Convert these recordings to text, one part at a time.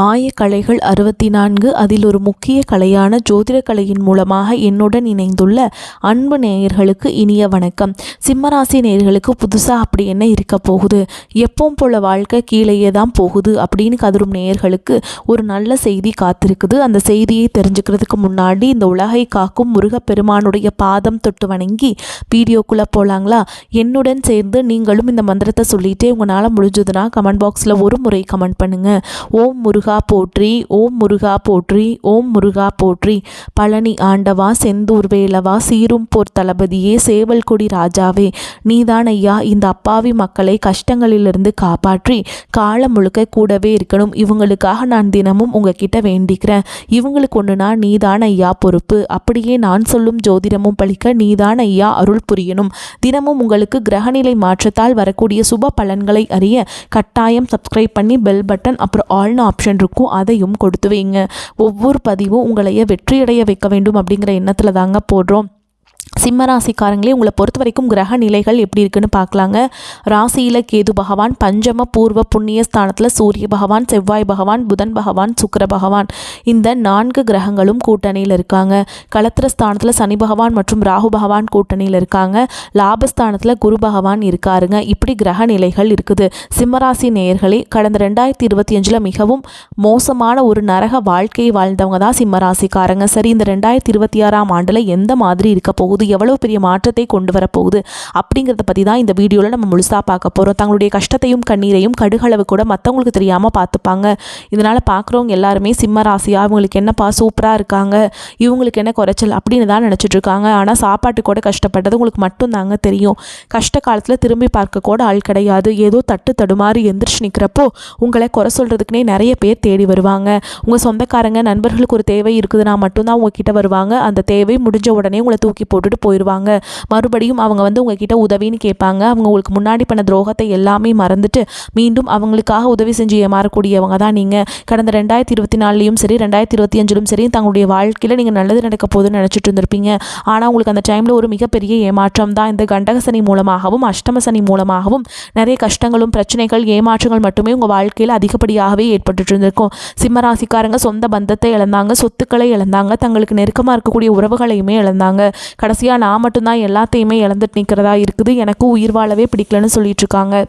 ஆயக்கலைகள் 64 அதில் ஒரு முக்கிய கலையான ஜோதிடக்கலையின் மூலமாக என்னுடன் இணைந்துள்ள அன்பு நேயர்களுக்கு இனிய வணக்கம். சிம்மராசி நேயர்களுக்கு புதுசாக அப்படி என்ன இருக்க போகுது, எப்பவும் போல வாழ்க்கை கீழேயே தான் போகுது அப்படின்னு கதரும் நேயர்களுக்கு ஒரு நல்ல செய்தி காத்திருக்குது. அந்த செய்தியை தெரிஞ்சுக்கிறதுக்கு முன்னாடி இந்த உலகை காக்கும் முருகப்பெருமானுடைய பாதம் தொட்டு வணங்கி வீடியோக்குள்ளே போகலாங்களா? என்னுடன் சேர்ந்து நீங்களும் இந்த மந்திரத்தை சொல்லிட்டே உங்களால் முடிஞ்சதுன்னா கமெண்ட் பாக்ஸில் ஒரு முறை கமெண்ட் பண்ணுங்கள். ஓம் முருகா போற்றி, ஓம் முருகா போற்றி, ஓம் முருகா போற்றி. பழனி ஆண்டவா, செந்தூர் வேலவா, சீரும் போர் தளபதியே, சேவல் கொடி ராஜாவே, நீதான் ஐயா இந்த அப்பாவி மக்களை கஷ்டங்களிலிருந்து காப்பாற்றி காலம் முழுக்க கூடவே இருக்கணும். இவங்களுக்காக நான் தினமும் உங்ககிட்ட வேண்டிக்கிறேன். இவங்களுக்கு ஒன்றுனா நீதான் ஐயா பொறுப்பு. அப்படியே நான் சொல்லும் ஜோதிடமும் பழிக்க நீதான் ஐயா அருள் புரியணும். தினமும் உங்களுக்கு கிரகநிலை மாற்றத்தால் வரக்கூடிய சுப பலன்களை அறிய கட்டாயம் சப்ஸ்கிரைப் பண்ணி பெல் பட்டன் அப்புறம் ஆல்னு ஆப்ஷன் இருக்கும், அதையும் கொடுத்து வைங்க. ஒவ்வொரு பதிவும் உங்களைய வெற்றியடைய வைக்க வேண்டும் அப்படிங்கிற எண்ணத்தில் தாங்க போடுறோம். சிம்மராசிக்காரங்களே, உங்களை பொறுத்த வரைக்கும் கிரக நிலைகள் எப்படி இருக்குன்னு பார்க்கலாங்க. ராசியில் கேது பகவான், பஞ்சம பூர்வ புண்ணிய ஸ்தானத்தில் சூரிய பகவான், செவ்வாய் பகவான், புதன் பகவான், சுக்கிர பகவான், இந்த 4 கிரகங்களும் கூட்டணியில் இருக்காங்க. களத்திர ஸ்தானத்தில் சனி பகவான் மற்றும் ராகு பகவான் கூட்டணியில் இருக்காங்க. லாபஸ்தானத்தில் குரு பகவான் இருக்காருங்க. இப்படி கிரக நிலைகள் இருக்குது. சிம்மராசி நேயர்களே, கடந்த 2025 மிகவும் மோசமான ஒரு நரக வாழ்க்கையை வாழ்ந்தவங்க தான் சிம்மராசிக்காரங்க. சரி, இந்த 2026ஆம் ஆண்டில் எந்த மாதிரி இருக்க போகுது, எவ்வளவு பெரிய மாற்றத்தை கொண்டு வரப்போகுது அப்படிங்கிறத பற்றி தான் இந்த வீடியோவில் நம்ம முழுசாக பார்க்க போகிறோம். தங்களுடைய கஷ்டத்தையும் கண்ணீரையும் கடுகளவு கூட மற்றவங்களுக்கு தெரியாமல் பார்த்துப்பாங்க. இதனால் பார்க்குறவங்க எல்லாருமே சிம்ம ராசியா, இவங்களுக்கு என்னப்பா சூப்பராக இருக்காங்க, இவங்களுக்கு என்ன குறைச்சல் அப்படின்னு தான் நினச்சிட்டு இருக்காங்க. ஆனால் சாப்பாட்டு கூட கஷ்டப்பட்டது உங்களுக்கு மட்டும் தாங்க தெரியும். கஷ்ட காலத்தில் திரும்பி பார்க்க கூட ஆள் கிடையாது. ஏதோ தட்டு தடுமாறி எந்திரிச்சு நிற்கிறப்போ உங்களை குறை சொல்கிறதுக்குனே நிறைய பேர் தேடி வருவாங்க. உங்கள் சொந்தக்காரங்க நண்பர்களுக்கு ஒரு தேவை இருக்குதுன்னா மட்டும்தான் உங்ககிட்ட வருவாங்க. அந்த தேவை முடிஞ்ச உடனே உங்களை தூக்கி போட்டுட்டு போயிடுவாங்க. மறுபடியும் அவங்க உங்ககிட்ட உதவின்னு கேட்பாங்க. அவங்க உங்களுக்கு முன்னாடி பண்ண துரோகத்தை எல்லாமே மறந்துட்டு மீண்டும் அவங்களுக்காக உதவி செஞ்சு ஏமாறக்கூடியவங்க தான் நீங்கள். கடந்த 2024லையும் சரி 2025லும் சரி தங்களுடைய வாழ்க்கையில் நீங்கள் நல்லது நடக்க போதுன்னு நினச்சிட்டு இருந்திருப்பீங்க. ஆனால் உங்களுக்கு அந்த டைமில் ஒரு மிகப்பெரிய ஏமாற்றம் தான். இந்த கண்டகசனி மூலமாகவும் அஷ்டமசனி மூலமாகவும் நிறைய கஷ்டங்களும் பிரச்சனைகள் ஏமாற்றங்கள் மட்டுமே உங்கள் வாழ்க்கையில் அதிகப்படியாகவே ஏற்பட்டு இருந்திருக்கும். சிம்மராசிக்காரங்க சொந்த பந்தத்தை இழந்தாங்க, சொத்துக்களை இழந்தாங்க, தங்களுக்கு நெருக்கமாக இருக்கக்கூடிய உறவுகளையுமே இழந்தாங்க. கடைசியாக நான் மட்டும்தான் எல்லாத்தையுமே இழந்துட்டு நிற்கிறதா இருக்குது, எனக்கு உயிர் வாழவே பிடிக்கலன்னு சொல்லிட்டு இருக்காங்க.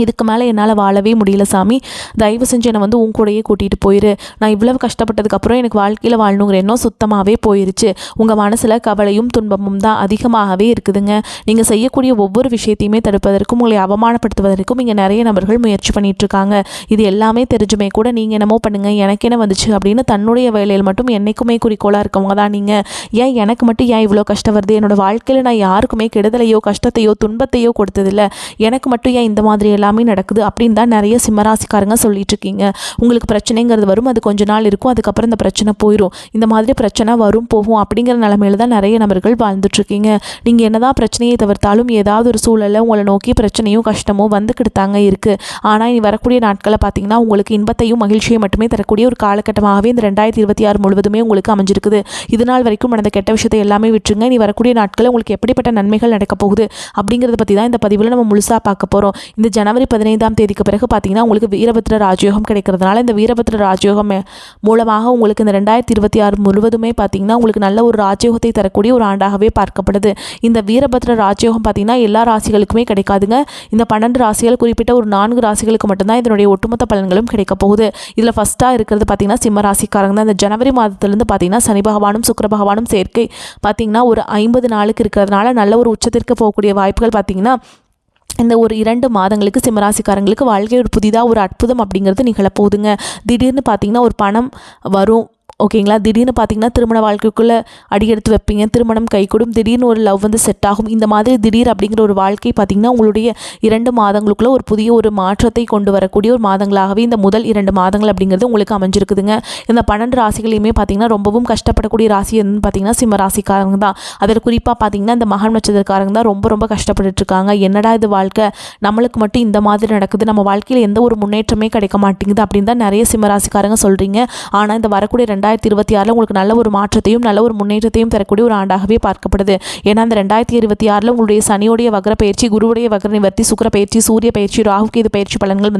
இதுக்கு மேலே என்னால் வாழவே முடியல சாமி, தயவு செஞ்சு என்னை உன் கூடையே கூட்டிகிட்டு போயிரு. நான் இவ்வளவு கஷ்டப்பட்டதுக்கப்புறம் எனக்கு வாழ்க்கையில் வாழணுங்கிற எண்ணம் சுத்தமாகவே போயிருச்சு. உங்கள் மனசில் கவலையும் துன்பமும் தான் அதிகமாகவே இருக்குதுங்க. நீங்கள் செய்யக்கூடிய ஒவ்வொரு விஷயத்தையுமே தடுப்பதற்கும் உங்களை அவமானப்படுத்துவதற்கும் இங்கே நிறைய நபர்கள் முயற்சி பண்ணிகிட்ருக்காங்க. இது எல்லாமே தெரிஞ்சுமே கூட நீங்கள் என்னமோ பண்ணுங்கள், எனக்கு என்ன வந்துச்சு அப்படின்னு தன்னுடைய வேலையில் மட்டும் என்றைக்குமே குறிக்கோளாக இருக்கவங்க தான் நீங்கள். ஏன் எனக்கு மட்டும் ஏன் இவ்வளோ கஷ்டம் வருது, என்னோடய வாழ்க்கையில் நான் யாருக்குமே கெடுதலையோ கஷ்டத்தையோ துன்பத்தையோ கொடுத்ததில்லை, எனக்கு மட்டும் ஏன் இந்த மாதிரி எல்லாமே நடக்குது அப்படின்னு தான் நிறைய சிம்மராசிக்காரங்க சொல்லிட்டு இருக்கீங்க. உங்களுக்கு பிரச்சனைங்கிறது வரும், அது கொஞ்ச நாள் இருக்கும், அதுக்கப்புறம் இந்த பிரச்சனை போயிடும். இந்த மாதிரி பிரச்சனை வரும் போகும் அப்படிங்கிற நிலைமையில தான் நிறைய நபர்கள் வாழ்ந்துட்டு இருக்கீங்க. நீங்கள் என்னதான் பிரச்சனையை தவிர்த்தாலும் ஏதாவது ஒரு சூழலில் உங்களை நோக்கி பிரச்சனையும் கஷ்டமும் வந்துக்கிட்டு தாங்க இருக்குது. ஆனால் இனி வரக்கூடிய நாட்களை பார்த்தீங்கன்னா உங்களுக்கு இன்பத்தையும் மகிழ்ச்சியை மட்டுமே தரக்கூடிய ஒரு காலகட்டமாகவே இந்த 2026 முழுவதுமே உங்களுக்கு அமைஞ்சிருக்குது. இது நாள் வரைக்கும் நடந்த கெட்ட விஷயத்தை எல்லாமே விட்டுருங்க. இனி வரக்கூடிய நாட்களில் உங்களுக்கு எப்படிப்பட்ட நன்மைகள் நடக்க போகுது அப்படிங்கிறத பற்றி தான் இந்த பதிவில் நம்ம முழுசாக பார்க்க போகிறோம். இந்த ஜனவரி 15ஆம் தேதிக்கு பிறகு பார்த்தீங்கன்னா உங்களுக்கு வீரபத்ர ராஜயோகம் கிடைக்கிறதுனால இந்த வீரபத்ர ராஜயோகம் மூலமாக உங்களுக்கு இந்த 2026 முழுவதுமே பார்த்தீங்கன்னா உங்களுக்கு நல்ல ஒரு ராஜயோகத்தை தரக்கூடிய ஒரு ஆண்டாகவே பார்க்கப்படுது. இந்த வீரபத்ர ராஜயோகம் பார்த்தீங்கன்னா எல்லா ராசிகளுக்குமே கிடைக்காதுங்க. இந்த 12 ராசிகள் குறிப்பிட்ட ஒரு 4 ராசிகளுக்கு மட்டும்தான் இதனுடைய ஒட்டுமொத்த பலன்களும் கிடைக்க போகுது. இதில் ஃபஸ்ட்டாக இருக்கிறது பார்த்தீங்கன்னா சிம்ம ராசிக்காரங்க தான். இந்த ஜனவரி மாதத்திலிருந்து பார்த்தீங்கன்னா சனி பகவானும் சுக்கிர பகவானும் சேர்க்கை பார்த்தீங்கன்னா ஒரு 50 நாளுக்கு இருக்கிறதுனால நல்ல ஒரு உச்சத்திற்கு போகக்கூடிய வாய்ப்புகள் பார்த்தீங்கன்னா இந்த ஒரு 2 மாதங்களுக்கு சிம்மராசிக்காரங்களுக்கு வாழ்க்கை ஒரு புதிதாக ஒரு அற்புதம் அப்படிங்கிறது நிகழப்போகுதுங்க. திடீர்னு பார்த்தீங்கன்னா ஒரு பணம் வரும், ஓகேங்களா. திடீர்னு பார்த்தீங்கன்னா திருமண வாழ்க்கைக்குள்ளே அடியெடுத்து வைப்பீங்க, திருமணம் கைகூடும், திடீர்னு ஒரு லவ் செட் ஆகும். இந்த மாதிரி திடீர் அப்படிங்கிற ஒரு வாழ்க்கை பார்த்தீங்கன்னா உங்களுடைய 2 மாதங்களுக்குள்ளே ஒரு புதிய ஒரு மாற்றத்தை கொண்டு வரக்கூடிய ஒரு மாதங்களாகவே இந்த முதல் 2 மாதங்கள் அப்படிங்கிறது உங்களுக்கு அமைஞ்சிருக்குதுங்க. இந்த 12 ராசிகளையுமே பார்த்தீங்கன்னா ரொம்பவும் கஷ்டப்படக்கூடிய ராசி என்னன்னு பார்த்தீங்கன்னா சிம்ம ராசிக்காரங்க தான். அதில் குறிப்பாக பார்த்தீங்கன்னா இந்த மகம் நட்சத்திரக்காரங்க தான் ரொம்ப கஷ்டப்பட்டுட்டு இருக்காங்க. என்னடா இது வாழ்க்கை, நம்மளுக்கு மட்டும் இந்த மாதிரி நடக்குது, நம்ம வாழ்க்கையில் எந்த ஒரு முன்னேற்றமே கிடைக்க மாட்டேங்குது அப்படின்னு தான் நிறைய சிம்ம ராசிக்காரங்க சொல்கிறீங்க. ஆனால் இந்த வரக்கூடிய 2026 உங்களுக்கு நல்ல ஒரு மாற்றத்தையும் நல்ல ஒரு முன்னேற்றத்தையும் தரக்கூடிய ஒரு ஆண்டாகவே பார்க்கப்படுது. ஏன்னா அந்த 2026 உங்களுடைய சனியோடைய வக்ர பயிற்சி, குருவுடைய வக்ர நிவர்த்தி, சுக்கிர பயிற்சி, சூரிய பயிற்சி, ராகு கேது பயிற்சி பலன்கள்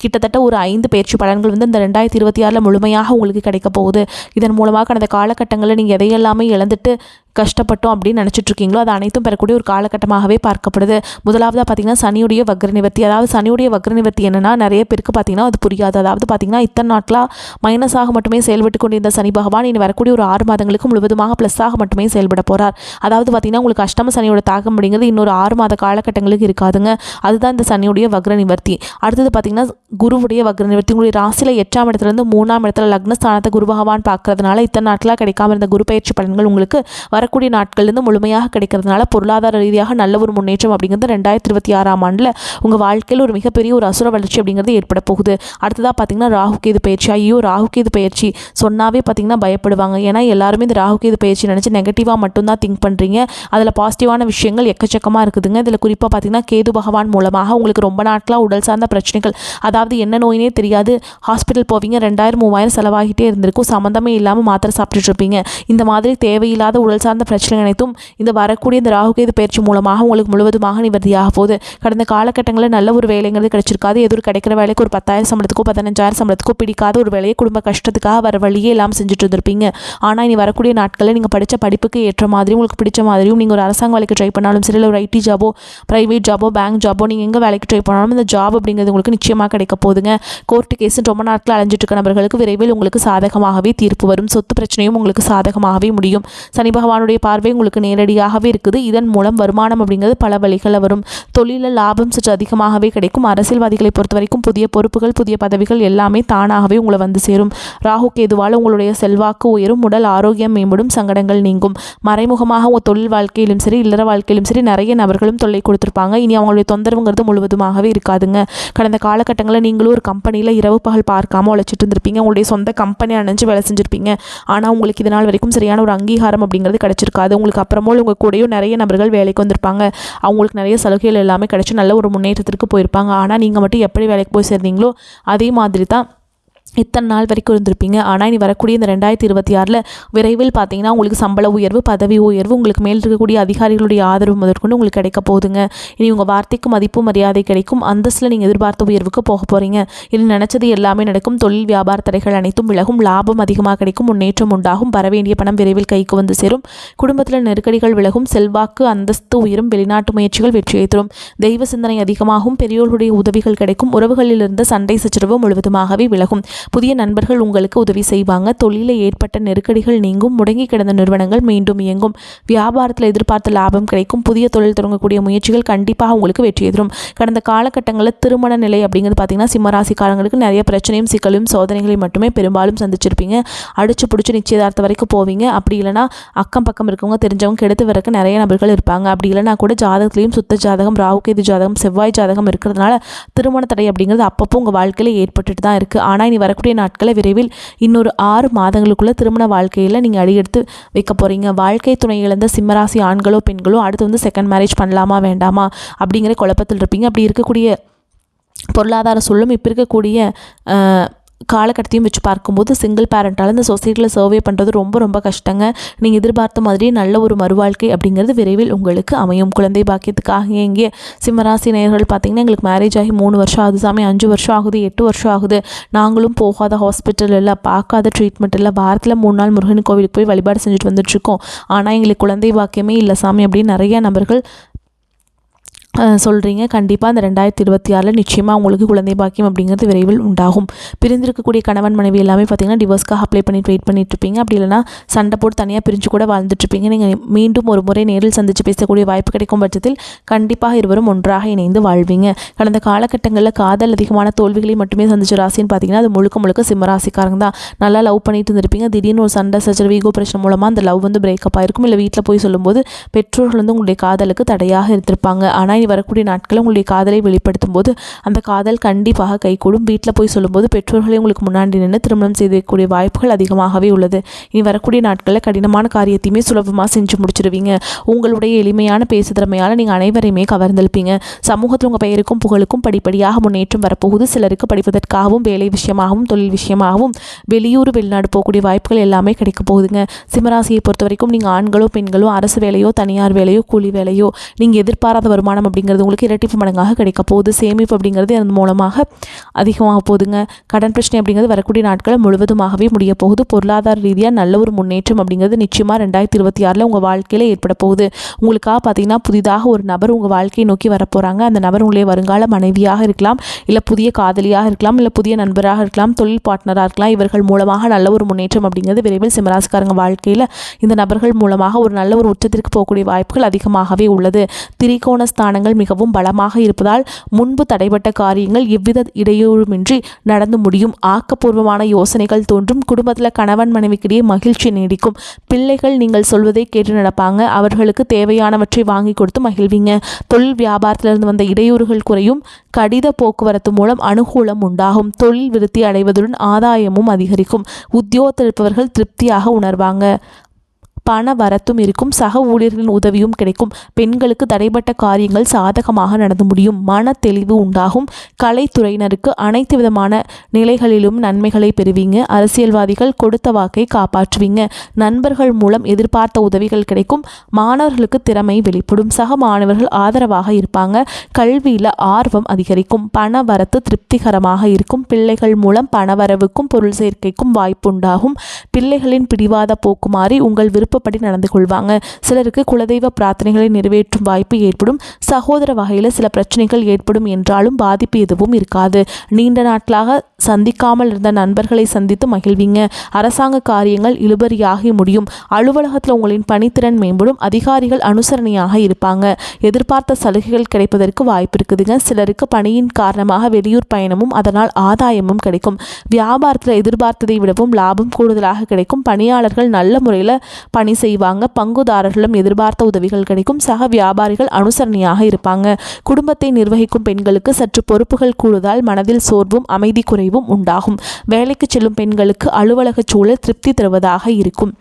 கிட்டத்தட்ட ஒரு 5 பயிற்சி பலன்கள் இந்த 2026 முழுமையாக உங்களுக்கு கிடைக்க போகுது. இதன் மூலமாக கடந்த காலகட்டங்களில் நீங்கள் எதையெல்லாமே இழந்துட்டு கஷ்டப்பட்டோம் அப்படின்னு நினச்சிட்டு இருக்கீங்களோ அது அனைத்தும் பெறக்கூடிய ஒரு காலகட்டமாகவே பார்க்கப்படுது. முதலாவதாக பார்த்தீங்கன்னா சனியுடைய வக்ர நிவர்த்தி. அதாவது சனியுடைய வக்ர நிவர்த்தி என்னன்னா, நிறைய பேருக்கு பார்த்தீங்கன்னா அது புரியாது. அதாவது பார்த்தீங்கன்னா இத்தனை நாட்களாக மைனஸாக மட்டுமே செயல்பட்டு கொண்டிருந்த சனி பகவான் இனி வரக்கூடிய ஒரு 6 மாதங்களுக்கு முழுவதுமாக ப்ளஸ்ஸாக மட்டுமே செயல்பட போகிறார். அதாவது பார்த்தீங்கன்னா உங்களுக்கு அஷ்டம சனியோட தாக்கம் அப்படிங்கிறது இன்னொரு 6 மாத காலகட்டங்களுக்கு இருக்காதுங்க. அதுதான் இந்த சனியுடைய வக்ர நிவர்த்தி. அடுத்தது பார்த்தீங்கன்னா குருவுடைய வக்ர நிவர்த்தி. உங்களுடைய ராசியில் 8ஆம் இடத்துலேருந்து 3ஆம் இடத்துல லக்னஸ்தானத்தை குரு பகவான் பார்க்கறதுனால இத்தனை நாட்களாக கிடைக்காம இருந்த குரு பயிற்சி பலன்கள் உங்களுக்கு வரக்கூடிய நாட்கள்லேருந்து முழுமையாக கிடைக்கிறதுனால பொருளாதார ரீதியாக நல்ல ஒரு முன்னேற்றம் அப்படிங்கிறது 2026ஆம் ஆண்டில் உங்கள் வாழ்க்கையில் ஒரு மிகப்பெரிய ஒரு அசுர வளர்ச்சி அப்படிங்கிறது ஏற்பட போகுது. அடுத்ததாக பார்த்தீங்கன்னா ராகு கேது பயிற்சி. ஐயோ ராகு கேது பயிற்சி சொன்னாவே பார்த்தீங்கன்னா பயப்படுவாங்க. ஏன்னா எல்லாருமே இந்த ராகு கேது பயிற்சி நினச்சி நெகட்டிவாக மட்டும்தான் திங்க் பண்ணுறீங்க. அதில் பாசிட்டிவான விஷயங்கள் எக்கச்சக்கமாக இருக்குதுங்க. இதில் குறிப்பாக பார்த்தீங்கன்னா கேது பகவான் மூலமாக உங்களுக்கு ரொம்ப நாட்களாக உடல் சார்ந்த பிரச்சனைகள், அதாவது என்ன நோயினே தெரியாது, ஹாஸ்பிட்டல் போவீங்க, 2000-3000 செலவாகிட்டே இருந்திருக்கும், சம்மந்தமே இல்லாமல் மாத்திரை சாப்பிட்டுட்டு இருப்பீங்க. இந்த மாதிரி தேவையில்லாத உடல் சார்ந்த பிரச்சனை அனைத்தும் இந்த வரக்கூடிய இந்த ராகுகேது பயிற்சி மூலமாக உங்களுக்கு முழுவதுமாக நிவர்த்தியாக போகுது. கடந்த காலகட்டங்களில் நல்ல ஒரு வேலைங்கிறது கிடைச்சிருக்காது. எதிர் கிடைக்கிற வேலைக்கு ஒரு 10,000 சம்பளத்துக்கோ 15,000 சம்பளத்துக்கோ பிடிக்காத ஒரு வேலையை குடும்ப கஷ்டத்துக்காக வர வழியே எல்லாம் செஞ்சுட்டு இருந்திருப்பீங்க. ஆனால் இனி வரக்கூடிய நாட்களில் நீங்கள் படித்த படிப்புக்கு ஏற்ற மாதிரி உங்களுக்கு பிடிச்ச மாதிரியும் நீங்கள் ஒரு அரசாங்க வேலைக்கு ட்ரை பண்ணாலும் சரி, இல்லை ஒரு ஐடி ஜாபோ, ப்ரைவேட் ஜாபோ, பேங்க் ஜாபோ, நீங்கள் எங்கே வேலைக்கு ட்ரை பண்ணாலும் இந்த ஜாப் அப்படிங்கிறது உங்களுக்கு நிச்சயமாக கிடைக்க போகுதுங்க. கோர்ட்டு கேஸு ரொம்ப நாட்கள் அலைஞ்சிட்டு இருக்க நபர்களுக்கு விரைவில் உங்களுக்கு சாதகமாகவே தீர்ப்பு வரும். சொத்து பிரச்சனையும் உங்களுக்கு சாதகமாகவே முடியும். சனி பகவானுடைய பார்வை உங்களுக்கு நேரடியாகவே இருக்குது. இதன் மூலம் வருமானம் அப்படிங்கிறது பல வழிகளில் வரும். தொழிலில் லாபம் சற்று அதிகமாகவே கிடைக்கும். அரசியல்வாதிகளை பொறுத்த வரைக்கும் புதிய பொறுப்புகள், புதிய பதவிகள் எல்லாமே தானாகவே உங்களை வந்து சேரும். ராகு கேதுவால் உங்களுடைய செல்வாக்கு உயரும், உடல் ஆரோக்கியம் மேம்படும், சங்கடங்கள் நீங்கும். மறைமுகமாக உங்கள் தொழில் வாழ்க்கையிலும் சரி, இல்லற வாழ்க்கையிலும் சரி நிறைய நபர்களும் தொல்லை கொடுத்துருப்பாங்க. இனி அவங்களுடைய தொந்தரவுங்கிறது முழுவதுமாகவே இருக்காதுங்க. கடந்த காலகட்டங்களில் நீங்களும் ஒரு கம்பெனியில் இரவு பகல் பார்க்காம உழைச்சிட்டு இருந்திருப்பீங்க. உங்களுடைய சொந்த கம்பெனி அணைஞ்சு வேலை செஞ்சுருப்பீங்க. ஆனால் உங்களுக்கு இதனால் வரைக்கும் சரியான ஒரு அங்கீகாரம் அப்படிங்கிறது கிடைச்சிருக்காது. உங்களுக்கு அப்புறமோ உங்கள் கூடயும் நிறைய நபர்கள் வேலைக்கு வந்திருப்பாங்க. அவங்களுக்கு நிறைய சலுகைகள் எல்லாமே கிடைச்சி நல்ல ஒரு முன்னேற்றத்திற்கு போயிருப்பாங்க. ஆனால் நீங்கள் மட்டும் எப்படி வேலைக்கு போய் சேர்ந்தீங்களோ அதே மாதிரி தான் இத்தனை நாள் வரைக்கும் இருந்திருப்பீங்க. ஆனால் இனி வரக்கூடிய இந்த 2026 விரைவில் பார்த்தீங்கன்னா உங்களுக்கு சம்பள உயர்வு, பதவி உயர்வு, உங்களுக்கு மேல் இருக்கக்கூடிய அதிகாரிகளுடைய ஆதரவு முதற்கொண்டு உங்களுக்கு கிடைக்க போகுதுங்க. இனி உங்கள் வார்த்தைக்கு மதிப்பு மரியாதை கிடைக்கும். அந்தஸ்தில் நீங்கள் எதிர்பார்த்த உயர்வுக்கு போக போகிறீங்க. இனி நினச்சது எல்லாமே நடக்கும். தொழில் வியாபார தடைகள் அனைத்தும் விலகும். லாபம் அதிகமாக கிடைக்கும். முன்னேற்றம் உண்டாகும். வர வேண்டிய பணம் விரைவில் கைக்கு வந்து சேரும். குடும்பத்தில் நெருக்கடிகள் விலகும். செல்வாக்கு அந்தஸ்து உயரும். வெளிநாட்டு முயற்சிகள் வெற்றியை தரும். தெய்வ சிந்தனை அதிகமாகும். பெரியோர்களுடைய உதவிகள் கிடைக்கும். உறவுகளில் இருந்த சண்டை சச்சரவு முழுவதுமாகவே விலகும். புதிய நண்பர்கள் உங்களுக்கு உதவி செய்வாங்க. தொழிலில் ஏற்பட்ட நெருக்கடிகள் நீங்கும். முடங்கி கிடந்த நிறுவனங்கள் மீண்டும் இயங்கும். வியாபாரத்தில் எதிர்பார்த்த லாபம் கிடைக்கும். புதிய தொழில் தொடங்கக்கூடிய முயற்சிகள் கண்டிப்பாக உங்களுக்கு வெற்றி எதிரும். கடந்த காலகட்டங்களில் திருமண நிலை அப்படிங்கிறது பார்த்தீங்கன்னா சிம்மராசிக்காரங்களுக்கு நிறைய பிரச்சனையும் சிக்கலும் சோதனைகளையும் மட்டுமே பெரும்பாலும் சந்திச்சிருப்பீங்க. அடிச்சு பிடிச்சி நிச்சயதார்த்தம் வரைக்கும் போவீங்க. அப்படி இல்லைனா அக்கம் பக்கம் இருக்கவங்க தெரிஞ்சவங்க கெடுத்து வரக்கு நிறைய நபர்கள் இருப்பாங்க. அப்படி இல்லைனா கூட ஜாதகத்திலையும் சுத்த ஜாதகம், ராகுகேது ஜாதகம், செவ்வாய் ஜாதகம் இருக்கிறதுனால திருமண தடை அப்படிங்கிறது அப்பப்போ உங்கள் வாழ்க்கையில் ஏற்பட்டுட்டு தான் இருக்குது. ஆனால் இனி வரக்கூடிய நாட்களில் விரைவில் இன்னொரு 6 மாதங்களுக்குள்ள திருமண வாழ்க்கையில் நீங்கள் அடியெடுத்து வைக்க போகிறீங்க. வாழ்க்கை துணை இழந்த சிம்மராசி ஆண்களோ பெண்களோ அடுத்து செகண்ட் மேரேஜ் பண்ணலாமா வேண்டாமா அப்படிங்கிற குழப்பத்தில் இருப்பீங்க. அப்படி இருக்கக்கூடிய பொருளாதார சூழலும் இப்போ இருக்கக்கூடிய காலகட்டத்தையும் வச்சு பார்க்கும்போது சிங்கிள் பேரண்டால் இந்த சொசைட்டியில் சர்வே பண்ணுறது ரொம்ப ரொம்ப கஷ்டங்க. நீங்கள் எதிர்பார்த்த மாதிரியே நல்ல ஒரு மறுவாழ்க்கை அப்படிங்கிறது விரைவில் உங்களுக்கு அமையும். குழந்தை பாக்கியத்துக்காக எங்கே சிம்மராசி நேயர்கள் பார்த்தீங்கன்னா எங்களுக்கு மேரேஜ் ஆகி 3 வருஷம் ஆகுது சாமி, 5 வருஷம் ஆகுது, 8 வருஷம் ஆகுது, நாங்களும் போகாத ஹாஸ்பிட்டல் இல்லை, பார்க்காத ட்ரீட்மெண்ட் இல்லை, வாரத்தில் 3 நாள் முருகன் கோவிலுக்கு போய் வழிபாடு செஞ்சுட்டு வந்துட்டுருக்கோம், ஆனால் எங்களுக்கு குழந்தை பாக்கியமே இல்லை சாமி அப்படின்னு நிறைய நபர்கள் சொல்கிறீங்க. கண்டிப்பாக அந்த 2026 நிச்சயமாக உங்களுக்கு குழந்தை பாக்கியம் அப்படிங்கிறது விரைவில் உண்டாகும். பிரிந்திருக்கக்கூடிய கணவன் மனைவி எல்லாமே பார்த்தீங்கன்னா டிவோர்ஸ்க்காக அப்ளை பண்ணிட்டு வெயிட் பண்ணிட்டு இருப்பீங்க. அப்படி இல்லைனா சண்டை போட்டு தனியாக பிரிஞ்சு கூட வாழ்ந்துட்டுருப்பீங்க. நீங்கள் மீண்டும் ஒரு முறை நேரில் சந்தித்து பேசக்கூடிய வாய்ப்பு கிடைக்கும் பட்சத்தில் கண்டிப்பாக இருவரும் ஒன்றாக இணைந்து வாழ்வீங்க. கடந்த காலகட்டங்களில் காதல் அதிகமான தோல்விகளை மட்டுமே சந்திச்ச ராசின்னு பார்த்தீங்கன்னா அது முழுக்க முழுக்க சிம்மராசிக்காரங்க தான். நல்லா லவ் பண்ணிட்டு இருந்திருப்பீங்க. திடீர்னு ஒரு சண்டை சச்சரவு, ஈகோ பிரச்சனை மூலமாக அந்த லவ் பிரேக்கப் ஆகிருக்கும். இல்லை வீட்டில் போய் சொல்லும்போது பெற்றோர்கள் உங்களுடைய காதலுக்கு தடையாக இருந்திருப்பாங்க. ஆனால் வரக்கூடிய நாட்களில் உங்களுடைய காதலை வெளிப்படுத்தும் போது அந்த காதல் கண்டிப்பாக கைகூடும். வீட்டில் போய் சொல்லும்போது பெற்றோர்களை உங்களுக்கு முன்னாடி நின்று திருமணம் செய்து வைக்கக்கூடிய வாய்ப்புகள் அதிகமாகவே உள்ளது. இனி வரக்கூடிய நாட்களில் கடினமான காரியத்தையுமே சுலபமாக செஞ்சு முடிச்சிருவீங்க. உங்களுடைய எளிமையான பேசு திறமையால் நீங்கள் அனைவரையுமே கவர்ந்தெழுப்பீங்க. சமூகத்தில் உங்கள் பெயருக்கும் புகழுக்கும் படிப்படியாக முன்னேற்றம் வரப்போகுது. சிலருக்கு படிப்பதற்காகவும் வேலை விஷயமாகவும் தொழில் விஷயமாகவும் வெளியூர் வெளிநாடு போகக்கூடிய வாய்ப்புகள் எல்லாமே கிடைக்க போகுதுங்க. சிம்மராசியை பொறுத்த வரைக்கும் நீங்கள் ஆண்களோ பெண்களோ அரசு வேலையோ தனியார் வேலையோ கூலி வேலையோ நீங்கள் எதிர்பாராத வருமானம் அப்படிங்கிறது உங்களுக்கு இரட்டிப்பு மடங்காக கிடைக்க போகுது. சேமிப்பு அப்படிங்கிறது அதன் மூலமாக அதிகமாக போகுதுங்க. கடன் பிரச்சனை அப்படிங்கிறது வரக்கூடிய நாட்கள் முழுவதுமாகவே முடிய போகுது. பொருளாதார ரீதியாக நல்ல ஒரு முன்னேற்றம் அப்படிங்கிறது நிச்சயமாக 2026 உங்கள் வாழ்க்கையில் ஏற்பட போகுது. உங்களுக்காக பார்த்தீங்கன்னா புதிதாக ஒரு நபர் உங்கள் வாழ்க்கையை நோக்கி வரப்போகிறாங்க. அந்த நபர் உங்களுடைய வருங்கால மனைவியாக இருக்கலாம், இல்லை புதிய காதலியாக இருக்கலாம், இல்லை புதிய நண்பராக இருக்கலாம், தொழில் பார்ட்னராக இருக்கலாம். இவர்கள் மூலமாக நல்ல ஒரு முன்னேற்றம் அப்படிங்கிறது விரைவில் சிம்மராசிக்காரங்க வாழ்க்கையில் இந்த நபர்கள் மூலமாக ஒரு நல்ல ஒரு உச்சத்திற்கு போகக்கூடிய வாய்ப்புகள் அதிகமாகவே உள்ளது. திரிகோண ஸ்தானங்கள் மிகவும் பலமாக இருப்பதால் முன்பு தடைபட்ட காரியங்கள் எவ்வித இடையூறுமின்றி நடந்து முடியும். ஆக்கப்பூர்வமான யோசனைகள் தோன்றும். குடும்பத்தில் கணவன் மனைவிக்கிடையே மகிழ்ச்சி நீடிக்கும். பிள்ளைகள் நீங்கள் சொல்வதை கேட்டு நடப்பாங்க. அவர்களுக்கு தேவையானவற்றை வாங்கி கொடுத்து மகிழ்வீங்க. தொழில் வியாபாரத்திலிருந்து வந்த இடையூறுகள் குறையும். கடித போக்குவரத்து மூலம் அனுகூலம் உண்டாகும். தொழில் விருத்தி அடைவதுடன் ஆதாயமும் அதிகரிக்கும். உத்தியோகத்தில் இருப்பவர்கள் திருப்தியாக உணர்வாங்க. பண வரத்தும் இருக்கும். சக ஊழியர்களின் உதவியும் கிடைக்கும். பெண்களுக்கு தடைப்பட்ட காரியங்கள் சாதகமாக நடந்து முடியும். மன தெளிவு உண்டாகும். கலைத்துறையினருக்கு அனைத்து விதமான நிலைகளிலும் நன்மைகளை பெறுவீங்க. அரசியல்வாதிகள் கொடுத்த வாக்கை காப்பாற்றுவீங்க. நண்பர்கள் மூலம் எதிர்பார்த்த உதவிகள் கிடைக்கும். மாணவர்களுக்கு திறமை வெளிப்படும். சக மாணவர்கள் ஆதரவாக இருப்பாங்க. கல்வியில் ஆர்வம் அதிகரிக்கும். பண வரத்து திருப்திகரமாக இருக்கும். பிள்ளைகள் மூலம் பணவரவுக்கும் பொருள் சேர்க்கைக்கும் வாய்ப்பு உண்டாகும். பிள்ளைகளின் பிடிவாத போக்குமாறி உங்கள் விருப்பப்படி நடந்து கொள்வாங்க. சிலருக்கு குலதெய்வ பிரார்த்தனைகளை நிறைவேற்றும் வாய்ப்பு ஏற்படும். சகோதர வகையில் சில பிரச்சனைகள் ஏற்படும் என்றாலும் பாதிப்பு எதுவும் இருக்காது. நீண்ட நாட்களாக சந்திக்காமல் இருந்த நண்பர்களை சந்தித்து மகிழ்வீங்க. அரசாங்க காரியங்கள் இழுபறியாகி முடியும். அலுவலகத்தில் உங்களின் பணித்திறன் மேம்படும். அதிகாரிகள் அனுசரணையாக இருப்பாங்க. எதிர்பார்த்த சலுகைகள் கிடைப்பதற்கு வாய்ப்பு இருக்குதுங்க. சிலருக்கு பணியின் காரணமாக வெளியூர் பயணமும் அதனால் ஆதாயமும் கிடைக்கும். வியாபாரத்தில் எதிர்பார்த்ததை விடவும் லாபம் கூடுதலாக கிடைக்கும். பணியாளர்கள் நல்ல முறையில் பணி செய்வாங்க. பங்குதாரர்களும் எதிர்பார்த்த உதவிகள் கிடைக்கும். சக வியாபாரிகள் அனுசரணையாக இருப்பாங்க. குடும்பத்தை நிர்வகிக்கும் பெண்களுக்கு சற்று பொறுப்புகள் கூடுதலால் மனதில் சோர்வும் அமைதி குறைவும் உண்டாகும். வேலைக்கு செல்லும் பெண்களுக்கு அலுவலக சூழல் திருப்தி தருவதாக இருக்கும்.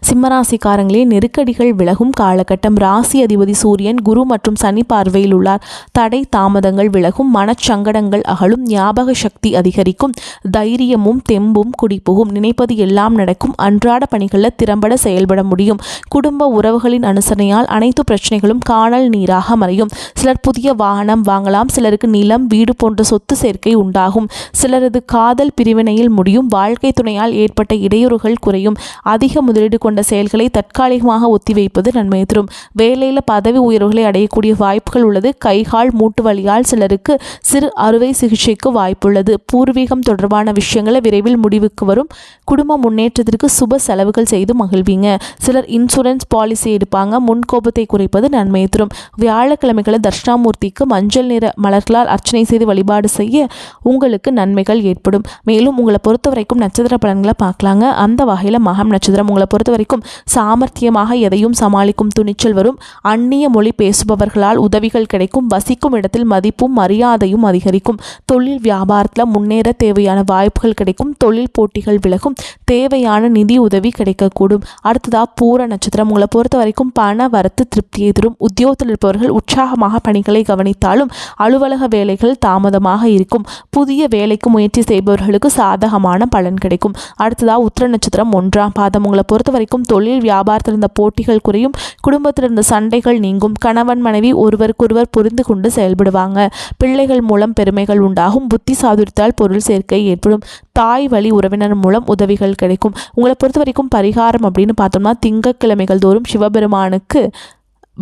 சிம்மராசிக்காரங்களே, நெருக்கடிகள் விலகும் காலகட்டம். ராசி அதிபதி சூரியன் குரு மற்றும் சனி பார்வையில் உள்ளார். தடை தாமதங்கள் விலகும். மனச்சங்கடங்கள் அகலும். ஞாபக சக்தி அதிகரிக்கும். தைரியமும் தெம்பும் குடிபுகும். நினைப்பது எல்லாம் நடக்கும். அன்றாட பணிகளில் திறம்பட செயல்பட முடியும். குடும்ப உறவுகளின் அனுசரணையால் அனைத்து பிரச்சனைகளும் காணல் நீராக மறையும். சிலர் புதிய வாகனம் வாங்கலாம். சிலருக்கு நிலம் வீடு போன்ற சொத்து சேர்க்கை உண்டாகும். சிலரது காதல் பிரிவினையில் முடியும். வாழ்க்கை துணையால் ஏற்பட்ட இடையூறுகள் குறையும். அதிக முதலீடு கொண்ட செயல்களை தற்காலிகமாக ஒத்திவைப்பது நன்மை தரும். வேலையில் பதவி உயர்வுகளை அடையக்கூடிய வாய்ப்புகள் உள்ளது. கைகால் மூட்டு வலியால் சிலருக்கு சிறு அறுவை சிகிச்சைக்கு வாய்ப்புள்ளது. பூர்வீகம் தொடர்பான விஷயங்களை விரைவில் முடிவுக்கு வரும். குடும்ப முன்னேற்றத்திற்கு சுப செலவுகள் செய்து மகிழ்வீங்க. சிலர் இன்சூரன்ஸ் பாலிசி எடுப்பாங்க. முன்கோபத்தை குறைப்பது நன்மை தரும். வியாழக்கிழமைகளில் தட்சிணாமூர்த்திக்கு மஞ்சள் நிற மலர்களால் அர்ச்சனை செய்து வழிபாடு செய்ய உங்களுக்கு நன்மைகள் ஏற்படும். மேலும் உங்களை பொறுத்த வரைக்கும் நட்சத்திர பலன்களை பார்க்கலாங்க. அந்த வகையில் மகம் நட்சத்திரம் உங்களை பொறுத்த வரைக்கும் சாமர்த்தியமாக எதையும் சமாளிக்கும் துணிச்சல் வரும். அந்நிய மொழி பேசுபவர்களால் உதவிகள் கிடைக்கும். வசிக்கும் இடத்தில் மதிப்பும் மரியாதையும் அதிகரிக்கும். தொழில் வியாபாரத்தில் முன்னேற தேவையான வாய்ப்புகள் கிடைக்கும். தொழில் போட்டிகள் விலகும். தேவையான நிதி உதவி கிடைக்கக்கூடும். அடுத்ததா பூர நட்சத்திரம் உங்களை பொறுத்த வரைக்கும் பண வரத்து திருப்தியை தரும். உத்தியோகத்தில் இருப்பவர்கள் உற்சாகமாக பணிகளை கவனித்தாலும் அலுவலக வேலைகள் தாமதமாக இருக்கும். புதிய வேலைக்கு முயற்சி செய்பவர்களுக்கு சாதகமான பலன் கிடைக்கும். அடுத்ததா உத்திர நட்சத்திரம் 1ஆம் பாதம் உங்களை பொறுத்த வரைக்கும் தொழில் வியாபாரத்தில் இருந்த போட்டிகள் குறையும். குடும்பத்தில் இருந்த சண்டைகள் நீங்கும். கணவன் மனைவி ஒருவருக்கொருவர் புரிந்து கொண்டு செயல்படுவாங்க. பிள்ளைகள் மூலம் பெருமைகள் உண்டாகும். புத்தி சாதுரியத்தால் பொருள் சேர்க்கை ஏற்படும். தாய் வழி உறவினர் மூலம் உதவிகள் கிடைக்கும். உங்களை பொறுத்த வரைக்கும் பரிகாரம் அப்படின்னு பார்த்தோம்னா திங்கட்கிழமைகள் தோறும் சிவபெருமானுக்கு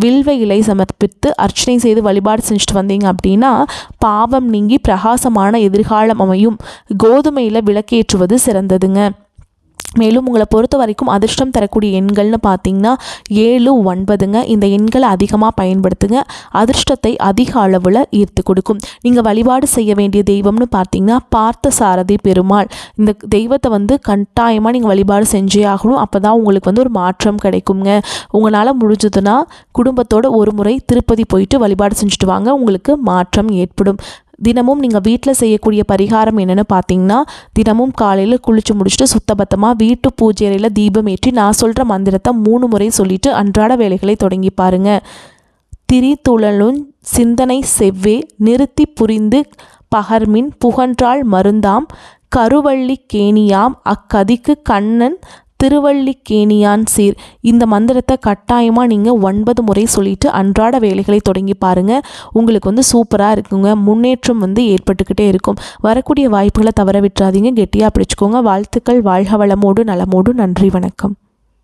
வில்வ இலை சமர்ப்பித்து அர்ச்சனை செய்து வழிபாடு செஞ்சுட்டு வந்தீங்க அப்படின்னா பாவம் நீங்கி பிரகாசமான எதிர்காலம் அமையும். கோதுமையில் விளக்கேற்றுவது சிறந்ததுங்க. மேலும் உங்களை பொறுத்த வரைக்கும் அதிர்ஷ்டம் தரக்கூடிய எண்கள்னு பார்த்தீங்கன்னா 7, 9ங்க. இந்த எண்களை அதிகமாக பயன்படுத்துங்க. அதிர்ஷ்டத்தை அதிக அளவில் ஈர்த்து கொடுக்கும். நீங்கள் வழிபாடு செய்ய வேண்டிய தெய்வம்னு பார்த்தீங்கன்னா பார்த்த சாரதி பெருமாள். இந்த தெய்வத்தை கட்டாயமாக நீங்கள் வழிபாடு செஞ்சே ஆகணும். அப்போ தான் உங்களுக்கு ஒரு மாற்றம் கிடைக்குங்க. உங்களால் முடிஞ்சதுன்னா குடும்பத்தோட ஒரு முறை திருப்பதி போயிட்டு வழிபாடு செஞ்சுட்டு வாங்க. உங்களுக்கு மாற்றம் ஏற்படும். தினமும் நீங்கள் வீட்டில் செய்யக்கூடிய பரிகாரம் என்னென்னு பார்த்தீங்கன்னா, தினமும் காலையில் குளித்து முடிச்சுட்டு சுத்தபத்தமாக வீட்டு பூஜை அறையில் தீபம் ஏற்றி நான் சொல்கிற மந்திரத்தை 3 முறை சொல்லிவிட்டு அன்றாட வேலைகளை தொடங்கி பாருங்கள். திரிதுழலுஞ் சிந்தனை செவ்வே நிறுத்தி புரிந்து பகர்மின் புகன்றாள் மருந்தாம் கருவள்ளி கேணியாம் அக்கதிக்கு கண்ணன் திருவள்ளிக்கேணியான் சீர். இந்த மந்திரத்தை கட்டாயமாக நீங்கள் 9 முறை சொல்லிவிட்டு அன்றாட வேலைகளை தொடங்கி பாருங்கள். உங்களுக்கு சூப்பராக இருக்குங்க. முன்னேற்றம் ஏற்பட்டுக்கிட்டே இருக்கும். வரக்கூடிய வாய்ப்புகளை தவற விட்டுறாதீங்க. கெட்டியாக பிடிச்சிக்கோங்க. வாழ்த்துக்கள். வாழ்க வளமோடு நலமோடு. நன்றி. வணக்கம்.